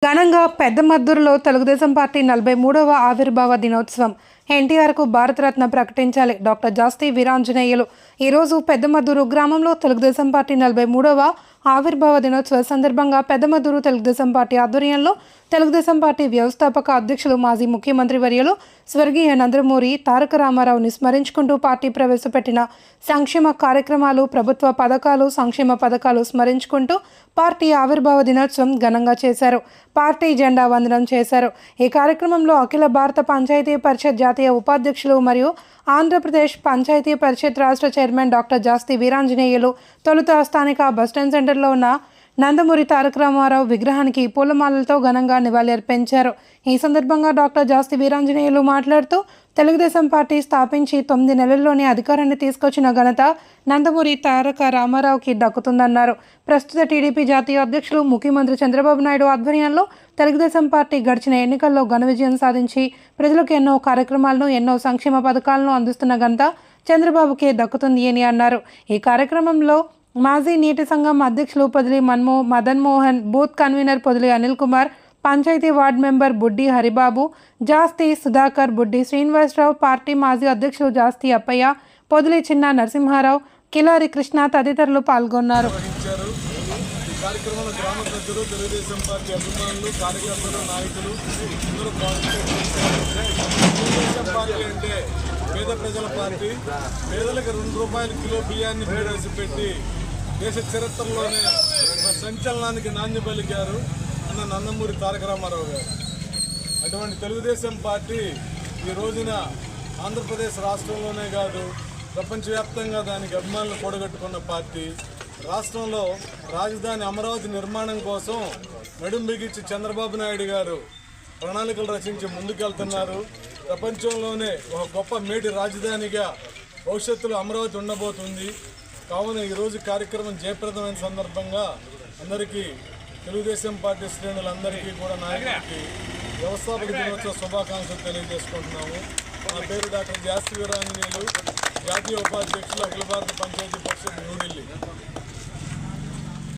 ఘనంగా పెద్దమద్దూరులో తెలుగుదేశం పార్టీ 43వ ఆవిర్భావ దినోత్సవం. ఎన్టీఆర్కు భారతరత్న ప్రకటించాలి. డాక్టర్ జాస్తి వీరాంజనేయులు ఈరోజు పెద్దమద్దూరు గ్రామంలో తెలుగుదేశం పార్టీ 43వ ఆవిర్భావ దినోత్సవ సందర్భంగా పెద్దమద్దూరు తెలుగుదేశం పార్టీ ఆధ్వర్యంలో తెలుగుదేశం పార్టీ వ్యవస్థాపక అధ్యక్షులు మాజీ ముఖ్యమంత్రి వర్యులు స్వర్గీయ నందమూరి తారక రామారావుని స్మరించుకుంటూ పార్టీ ప్రవేశపెట్టిన సంక్షేమ కార్యక్రమాలు, ప్రభుత్వ పథకాలు, సంక్షేమ పథకాలు స్మరించుకుంటూ పార్టీ ఆవిర్భావ దినోత్సవం ఘనంగా చేశారు. పార్టీ జెండా వందనం చేశారు. ఈ కార్యక్రమంలో అఖిల భారత పంచాయతీ పరిషత్ జాతీయ ఉపాధ్యక్షులు మరియు ఆంధ్రప్రదేశ్ పంచాయతీ పరిషత్ రాష్ట్ర చైర్మన్ డాక్టర్ జాస్తి వీరాంజనేయులు తొలుత స్థానిక బస్టాండ్ సెంటర్లో ఉన్న నందమూరి తారక రామారావు విగ్రహానికి పూలమాలలతో ఘనంగా నివాళులర్పించారు. ఈ సందర్భంగా డాక్టర్ జాస్తి వీరాంజనేయులు మాట్లాడుతూ తెలుగుదేశం పార్టీ స్థాపించి 9 నెలల్లోనే అధికారాన్ని తీసుకొచ్చిన ఘనత నందమూరి తారక రామారావుకి దక్కుతుందన్నారు. ప్రస్తుత టీడీపీ జాతీయ అధ్యక్షులు ముఖ్యమంత్రి చంద్రబాబు నాయుడు ఆధ్వర్యంలో తెలుగుదేశం పార్టీ గడిచిన ఎన్నికల్లో ఘన విజయం సాధించి ప్రజలకు ఎన్నో కార్యక్రమాలను, ఎన్నో సంక్షేమ పథకాలను అందిస్తున్న ఘనత చంద్రబాబుకే దక్కుతుంది అని అన్నారు. ఈ కార్యక్రమంలో మాజీ నీటి సంఘం అధ్యక్షులు Podili Madan Mohan, booth convener Podili Anil Kumar, panchayat ward member Buddi Haribabu, జాస్తి సుధాకర్, బుడ్డి శ్రీనివాసరావు, పార్టీ మాజీ అధ్యక్షులు జాస్తి అప్పయ్య, పొదిలి చిన్న నరసింహారావు, కిలారి కృష్ణ తదితరులు పాల్గొన్నారు. పేద ప్రజల పార్టీ, పేదలకు ₹2 కిలో బియ్యాన్ని ప్రవేశపెట్టి దేశ చరిత్రలోనే ఒక సంచలనానికి నాంది పలికారు అన్న నందమూరి తారక రామారావు గారు. అటువంటి తెలుగుదేశం పార్టీ ఈ రోజున ఆంధ్రప్రదేశ్ రాష్ట్రంలోనే కాదు, ప్రపంచవ్యాప్తంగా దానికి అభిమానులు కూడగట్టుకున్న పార్టీ. రాష్ట్రంలో రాజధాని అమరావతి నిర్మాణం కోసం నడుం బిగించి చంద్రబాబు నాయుడు గారు ప్రణాళికలు రచించి ముందుకెళ్తున్నారు. ప్రపంచంలోనే ఒక గొప్ప మేటి రాజధానిగా భవిష్యత్తులో అమరావతి ఉండబోతుంది. కావున ఈరోజు కార్యక్రమం జయప్రదమైన సందర్భంగా అందరికీ, తెలుగుదేశం పార్టీ శ్రేణులందరికీ కూడా, నాయకులకి వ్యవస్థాపక దినోత్సవ శుభాకాంక్షలు తెలియజేసుకుంటున్నాము. నా పేరు డాక్టర్ జాస్తి వీరాంజనేయులు, జాతీయ ఉపాధ్యక్షులు, అఖిల భారత పంచాయతీ పరిషత్, న్యూఢిల్లీ.